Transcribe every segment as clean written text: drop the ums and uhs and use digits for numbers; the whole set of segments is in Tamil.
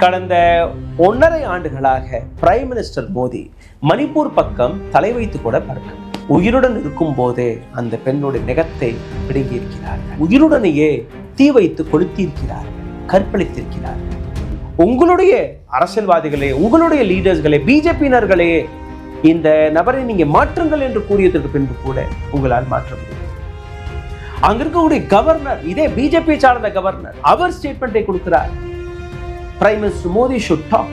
கடந்த 1.5 ஆண்டுகளாக பிரைம் மினிஸ்டர் மோடி மணிப்பூர் பக்கம் தலை வைத்து கூட பார்க்க உயிருடன் இருக்கும் போதே அந்த பெண்ணுடைய நெகத்தை பிடுங்கி இருக்கிறார்கள். உயிருடனேயே தீ வைத்து கொளுத்தியிருக்கிறார்கள், கற்பழித்திருக்கிறார்கள். உங்களுடைய அரசியல்வாதிகளே, உங்களுடைய லீடர்ஸ்களே, பிஜேபியினர்களே இந்த நபரை நீங்க மாற்றுங்கள் என்று கூறியதற்கு பின்பு கூட உங்களால் மாற்ற முடியும். அங்க இருக்கக்கூடிய கவர்னர், இதே பிஜேபி சார்ந்த கவர்னர், அவர் ஸ்டேட்மெண்டை கொடுக்கிறார். Prime minister Modi should talk.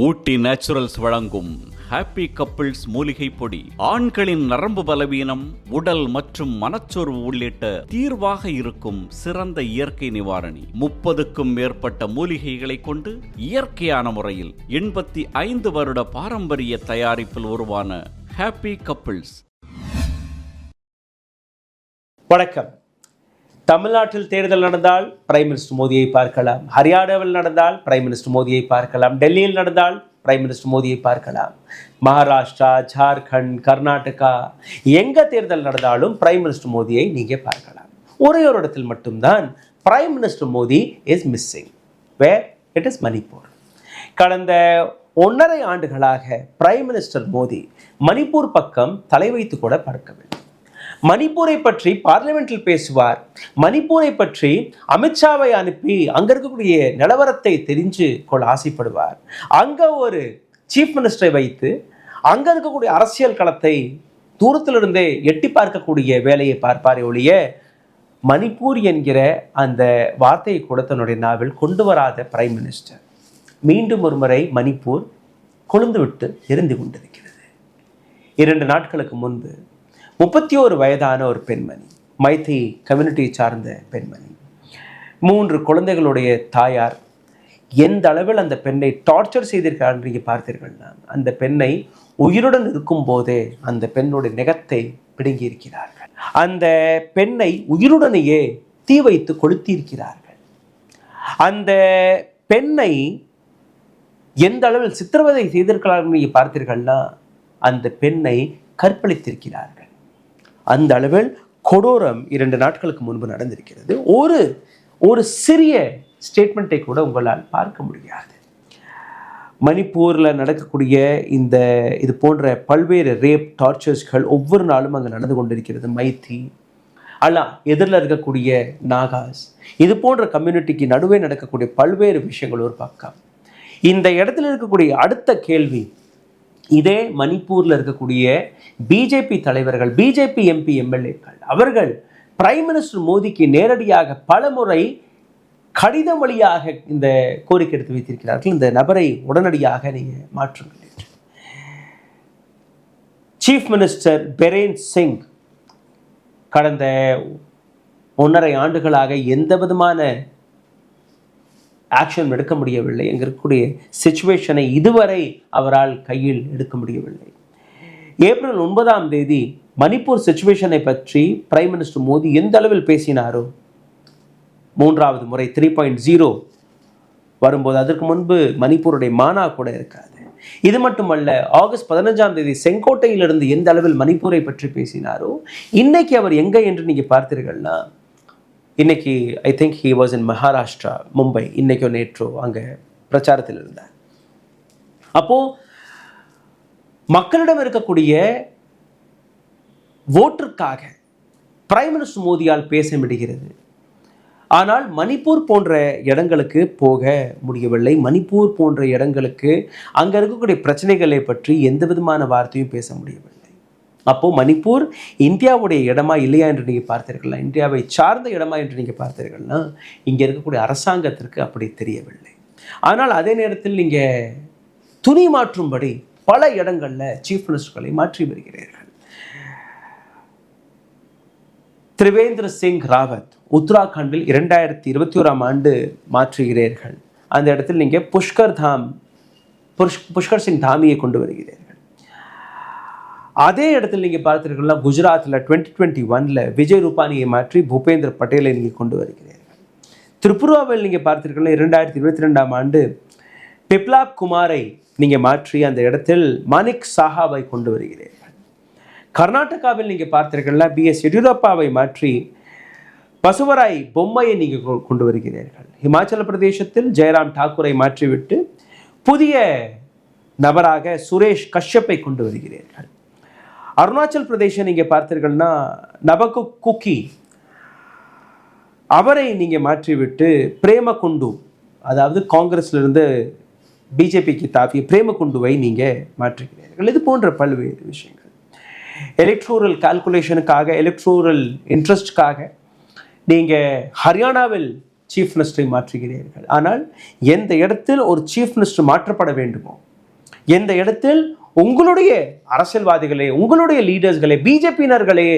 Ooty naturals வழங்கும் ஹாப்பி கப்பிள்ஸ் மூலிகை பொடி ஆண்களின் நரம்பு பலவீனம், உடல் மற்றும் மனச்சோர்வு உள்ளிட்ட தீர்வாக இருக்கும் சிறந்த இயற்கை நிவாரணி. 30க்கும் மேற்பட்ட மூலிகைகளை கொண்டு இயற்கையான முறையில் 85 வருட பாரம்பரிய தயாரிப்பில் உருவான ஹாப்பி கப்பிள்ஸ். வணக்கம். தமிழ்நாட்டில் தேர்தல் நடந்தால் பிரைம் மினிஸ்டர் மோடியை பார்க்கலாம், ஹரியானாவில் நடந்தால் பிரைம் மினிஸ்டர் மோடியை பார்க்கலாம், டெல்லியில் நடந்தால் பிரைம் மினிஸ்டர் மோடியை பார்க்கலாம், மகாராஷ்டிரா, ஜார்க்கண்ட், கர்நாடகா எங்க தேர்தல் நடந்தாலும் பிரைம் மினிஸ்டர் மோடியை நீங்க பார்க்கலாம். ஒரே ஒரு இடத்தில் மட்டும்தான் prime minister Modi is missing. Where? It is Manipur. கடந்த 1.5 ஆண்டுகளாக பிரைம் மினிஸ்டர் மோடி மணிப்பூர் பக்கம் தலை வைத்து கூட பார்க்கவில்லை. மணிப்பூரை பற்றி பார்லிமெண்டில் பேசுவார், மணிப்பூரை பற்றி அமித்ஷாவை அனுப்பி அங்க இருக்கக்கூடிய நிலவரத்தை தெரிஞ்சு கொள்ள ஆசைப்படுவார். அங்க ஒரு சீஃப் மினிஸ்டரை வைத்து அங்க இருக்கக்கூடிய அரசியல் களத்தை தூரத்திலிருந்தே எட்டி பார்க்கக்கூடிய வேலையை பார்ப்பாரே ஒழிய மணிப்பூர் என்கிற அந்த வார்த்தையை கூட தன்னுடைய நாவில் கொண்டு வராத பிரைம் மினிஸ்டர் மீண்டும் ஒரு முறை மணிப்பூர் கொழுந்து விட்டு எரிந்து கொண்டிருக்கிறது. 2 நாட்களுக்கு முன்பு 31 வயதான ஒரு பெண்மணி, மைத்தி கம்யூனிட்டியை சார்ந்த பெண்மணி, 3 குழந்தைகளுடைய தாயார் எந்த அளவில் அந்த பெண்ணை டார்ச்சர் செய்திருக்கிறார் என்று பார்த்தீர்கள்னா, அந்த பெண்ணை உயிருடன் இருக்கும் போதே அந்த பெண்ணுடைய நெகத்தை பிடுங்கி இருக்கிறார்கள். அந்த பெண்ணை உயிருடனேயே தீ வைத்து கொளுத்தியிருக்கிறார்கள். அந்த பெண்ணை எந்த அளவில் சித்திரவதை செய்திருக்கிறார்கள் என்று பார்த்தீர்கள்னா, அந்த பெண்ணை கற்பழித்திருக்கிறார்கள். அந்த அளவில் கொடூரம் 2 நாட்களுக்கு முன்பு நடந்திருக்கிறது. ஒரு சிறிய ஸ்டேட்மெண்ட்டை கூட உங்களால் பார்க்க முடியாது. மணிப்பூரில் நடக்கக்கூடிய இது போன்ற பல்வேறு ரேப், டார்ச்சர்ஸ்கள் ஒவ்வொரு நாளும் அங்கே நடந்து கொண்டிருக்கிறது. மைத்தி, அல்லா, எதிரில் இருக்கக்கூடிய நாகாஸ், இது போன்ற கம்யூனிட்டிக்கு நடுவே நடக்கக்கூடிய பல்வேறு விஷயங்கள் ஒரு பக்கம். இந்த இடத்துல இருக்கக்கூடிய அடுத்த கேள்வி, இதே மணிப்பூரில் இருக்கக்கூடிய பிஜேபி தலைவர்கள், பிஜேபி எம்பி எம்எல்ஏக்கள், அவர்கள் பிரைம் மினிஸ்டர் மோடிக்கு நேரடியாக பலமுறை கடிதம் வழியாக இந்த கோரிக்கை எடுத்து வைத்திருக்கிறார்கள், இந்த நபரை உடனடியாக நீங்க மாற்றுங்கள். சீஃப் மினிஸ்டர் பிரேன் சிங் கடந்த 1.5 ஆண்டுகளாக எந்த விதமான ஆக்ஷன் எடுக்க முடியவில்லை. எங்க இருக்கக்கூடிய சிச்சுவேஷனை இதுவரை அவரால் கையில் எடுக்க முடியவில்லை. ஏப்ரல் 9ஆம் தேதி மணிப்பூர் சிச்சுவேஷனை பற்றி பிரைம் மினிஸ்டர் மோடி எந்த அளவில் பேசினாரோ, 3வது முறை 3.0 வரும்போது, அதற்கு முன்பு மணிப்பூருடைய மானா கூட இருக்காது. இது மட்டுமல்ல, ஆகஸ்ட் 15ஆம் தேதி செங்கோட்டையிலிருந்து எந்த அளவில் மணிப்பூரை பற்றி பேசினாரோ, இன்னைக்கு அவர் எங்க என்று நீங்க பார்த்தீர்கள்னா, இன்னைக்கு I think he was in Maharashtra, Mumbai, இன்னைக்கோ நேற்றோ அங்கே பிரச்சாரத்தில் இருந்தார். அப்போ மக்களிடம் இருக்கக்கூடிய ஓட்டிற்காக பிரைம் மினிஸ்டர் மோடியால் பேச முடிகிறது. ஆனால் மணிப்பூர் போன்ற இடங்களுக்கு போக முடியவில்லை. மணிப்பூர் போன்ற இடங்களுக்கு அங்கே இருக்கக்கூடிய பிரச்சனைகளை பற்றி எந்த விதமான வார்த்தையும் பேச முடியவில்லை. அப்போ மணிப்பூர் இந்தியாவுடைய இடமா இல்லையா என்று நீங்க பார்த்தீர்கள்னா, இந்தியாவை சார்ந்த இடமா என்று நீங்க பார்த்தீர்கள்னா, இங்க இருக்கக்கூடிய அரசாங்கத்திற்கு அப்படி தெரியவில்லை. ஆனால் அதே நேரத்தில் நீங்க துணி மாற்றும்படி பல இடங்கள்ல சீஃப் மினிஸ்டர்களை மாற்றி வருகிறீர்கள். திரிவேந்திர சிங் ராவத் உத்தராகண்டில் 2021ஆம் ஆண்டு மாற்றுகிறீர்கள். அந்த இடத்தில் நீங்க புஷ்கர் சிங் தாமியை கொண்டு வருகிறீர்கள். அதே இடத்தில் நீங்க பார்த்தீர்கள்னா, குஜராத்தில் 2021 விஜய் ரூபானியை மாற்றி பூபேந்திர பட்டேலை நீங்க கொண்டு வருகிறீர்கள். திரிபுராவில் நீங்க பார்த்தீர்கள்னா 2022ஆம் ஆண்டு பிப்லாப் குமாரை நீங்க மாற்றி அந்த இடத்தில் மாணிக் சாஹாவை கொண்டு வருகிறீர்கள். கர்நாடகாவில் நீங்க பார்த்தீர்கள்னா BS எடியூரப்பாவை மாற்றி பசுவராய் பொம்மையை நீங்கள் கொண்டு வருகிறீர்கள். இமாச்சல பிரதேசத்தில் ஜெயராம் தாக்கூரை மாற்றிவிட்டு புதிய நபராக சுரேஷ் கஷ்யப்பை கொண்டு வருகிறீர்கள். அருணாச்சல் பிரதேசம் நீங்கள் பார்த்தீர்கள்னா நபகு குக்கி அவரை நீங்கள் மாற்றிவிட்டு பிரேமகுண்டு, அதாவது காங்கிரஸ்லேருந்து பிஜேபிக்கு தாவிய பிரேமகுண்டுவை நீங்கள் மாற்றுகிறீர்கள். இது போன்ற பல்வேறு விஷயங்கள் எலக்ட்ரோரல் கால்குலேஷனுக்காக, எலக்ட்ரோரல் இன்ட்ரெஸ்ட்காக நீங்கள் ஹரியானாவில் சீஃப் மினிஸ்டரை மாற்றுகிறீர்கள். ஆனால் எந்த இடத்தில் ஒரு சீஃப் மினிஸ்டர் மாற்றப்பட வேண்டுமோ, எந்த இடத்தில் உங்களுடைய அரசியல்வாதிகளே, உங்களுடைய லீடர்ஸ்களே, பிஜேபியினர்களே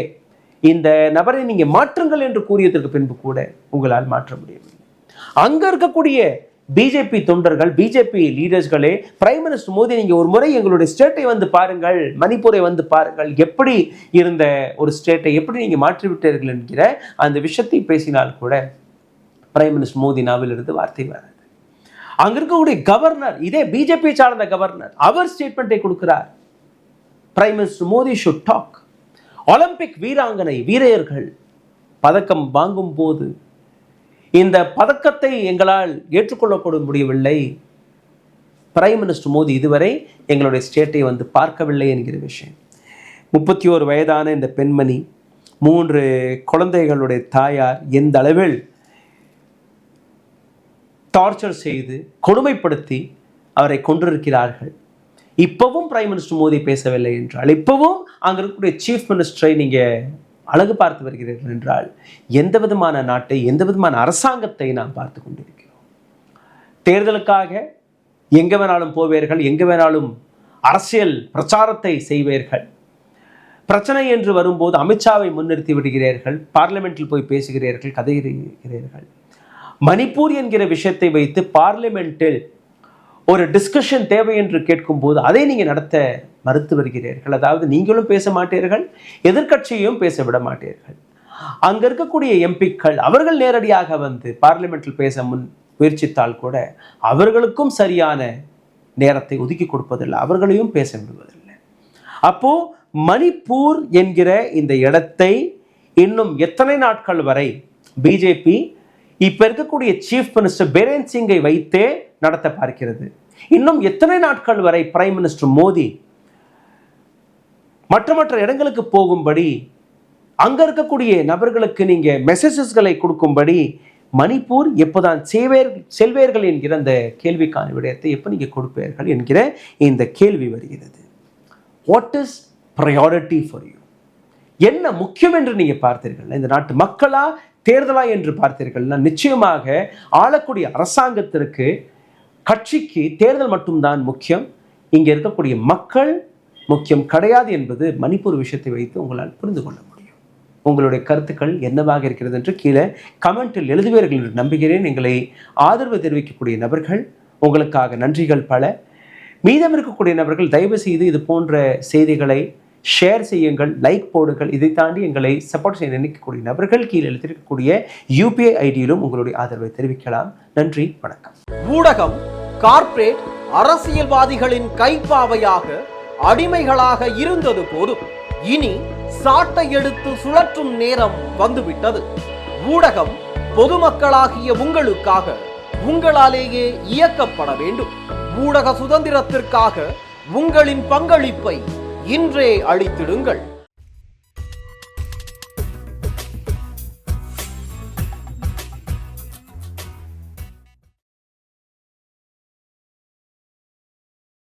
இந்த நபரை நீங்கள் மாற்றுங்கள் என்று கூறியதற்கு பின்பு கூட உங்களால் மாற்ற முடியவில்லை. அங்க இருக்கக்கூடிய பிஜேபி தொண்டர்கள், பிஜேபி லீடர்ஸ்களே, பிரைம் மினிஸ்டர் மோடி நீங்கள் ஒரு முறை எங்களுடைய ஸ்டேட்டை வந்து பாருங்கள், மணிப்பூரை வந்து பாருங்கள், எப்படி இருந்த ஒரு ஸ்டேட்டை எப்படி நீங்கள் மாற்றிவிட்டீர்கள் என்கிற அந்த விஷயத்தை பேசினால் கூட பிரைம் மினிஸ்டர் மோடி நாவிலிருந்து வார்த்தை வராது. அங்க இருக்கக்கூடிய கவர்னர், இதே பிஜேபி சார்ந்த கவர்னர், அவர் ஸ்டேட்மெண்ட்டை கொடுக்கிறார். Prime minister Modi should talk. Olympic வீராங்கனை வீரர்கள் பதக்கம் வாங்கும் போது இந்த பதக்கத்தை எங்களால் ஏற்றுக்கொள்ளக்கூட முடியவில்லை, பிரைம் மினிஸ்டர் மோடி இதுவரை எங்களுடைய ஸ்டேட்டை வந்து பார்க்கவில்லை என்கிற விஷயம். 31 வயதான இந்த பெண்மணி, 3 குழந்தைகளுடைய தாயார் எந்த அளவில் டார்ச்சர் செய்து கொடுமைப்படுத்தி அவரை கொண்டிருக்கிறார்கள். இப்பவும் பிரைம் மினிஸ்டர் மோடி பேசவில்லை என்றால், இப்பவும் அங்கே இருக்கக்கூடிய சீஃப் மினிஸ்டரை நீங்கள் அழகு பார்த்து வருகிறீர்கள் என்றால், எந்த விதமான நாட்டை, எந்த விதமான அரசாங்கத்தை நாம் பார்த்து கொண்டிருக்கிறோம்? தேர்தலுக்காக எங்கே வேணாலும் போவீர்கள், எங்கே வேணாலும் அரசியல் பிரச்சாரத்தை செய்வீர்கள். பிரச்சனை என்று வரும்போது அமித்ஷாவை முன்னிறுத்தி விடுகிறீர்கள், பார்லிமெண்டில் போய் பேசுகிறீர்கள், கதைகிறீர்கள். மணிப்பூர் என்கிற விஷயத்தை வைத்து பார்லிமெண்டில் ஒரு டிஸ்கஷன் தேவை என்று கேட்கும் போது அதை நீங்கள் நடத்த மறுத்து வருகிறீர்கள். அதாவது நீங்களும் பேச மாட்டீர்கள், எதிர்க்கட்சியையும் பேச விட மாட்டீர்கள். அங்க இருக்கக்கூடிய எம்பிக்கள் அவர்கள் நேரடியாக வந்து பார்லிமெண்டில் பேச முயற்சித்தால் கூட அவர்களுக்கும் சரியான நேரத்தை ஒதுக்கி கொடுப்பதில்லை, அவர்களையும் பேச விடுவதில்லை. அப்போ மணிப்பூர் என்கிற இந்த இடத்தை இன்னும் எத்தனை நாட்கள் வரை பிஜேபி இப்ப இருக்கக்கூடிய சீஃப் மினிஸ்டர் பிரேன் சிங்கை வைத்தே நடத்த பார்க்கிறது? இன்னும் எத்தனை நாட்கள் வரை பிரைம் மினிஸ்டர் மோடி மற்ற இடங்களுக்கு போகும்படி, அங்க இருக்கக்கூடிய நபர்களுக்கு நீங்க மெசேஜஸ்களை கொடுக்கும்படி மணிப்பூர் எப்போதான் செல்வீர்கள் என்கிற அந்த கேள்விக்கான விடயத்தை எப்போ நீங்க கொடுப்பீர்கள் என்கிற இந்த கேள்வி வருகிறது. What is priority for you? என்ன முக்கியம் என்று நீங்க பார்த்தீர்கள்? இந்த நாட்டு மக்களா தேர்தலா என்று பார்த்தீர்கள்னா நிச்சயமாக ஆளக்கூடிய அரசாங்கத்திற்கு, கட்சிக்கு தேர்தல் மட்டும்தான் முக்கியம். இங்கே இருக்கக்கூடிய மக்கள் முக்கியம் கிடையாது என்பது மணிப்பூர் விஷயத்தை வைத்து உங்களால் புரிந்து கொள்ள முடியும். உங்களுடைய கருத்துக்கள் என்னவாக இருக்கிறது என்று கீழே கமெண்டில் எழுதுவீர்கள் என்று நம்புகிறேன். எங்களை ஆதரவு தெரிவிக்கக்கூடிய நபர்கள் உங்களுக்காக நன்றிகள் பல. மீதம் இருக்கக்கூடிய நபர்கள் தயவு செய்து இது போன்ற செய்திகளை ஷேர் செய்யுங்கள், லைக் போடுங்கள். இதை தாண்டி எங்களை சப்போர்ட் செய்ய நினைக்கக்கூடிய நபர்கள் கீழே எழுதியிருக்கக்கூடிய UPI ஐடியிலும் உங்களுடைய ஆதரவை தெரிவிக்கலாம். நன்றி, வணக்கம். ஊடகம் கார்ப்பரேட் அரசியல்வாதிகளின் கைப்பாவையாக, அடிமைகளாக இருந்தது போதும். இனி சாட்டை எடுத்து சுழற்றும் நேரம் வந்துவிட்டது. ஊடகம் பொதுமக்களாகிய உங்களுக்காக, உங்களாலேயே இயக்கப்பட வேண்டும். ஊடக சுதந்திரத்திற்காக உங்களின் பங்களிப்பை இன்றே அளித்திடுங்கள்.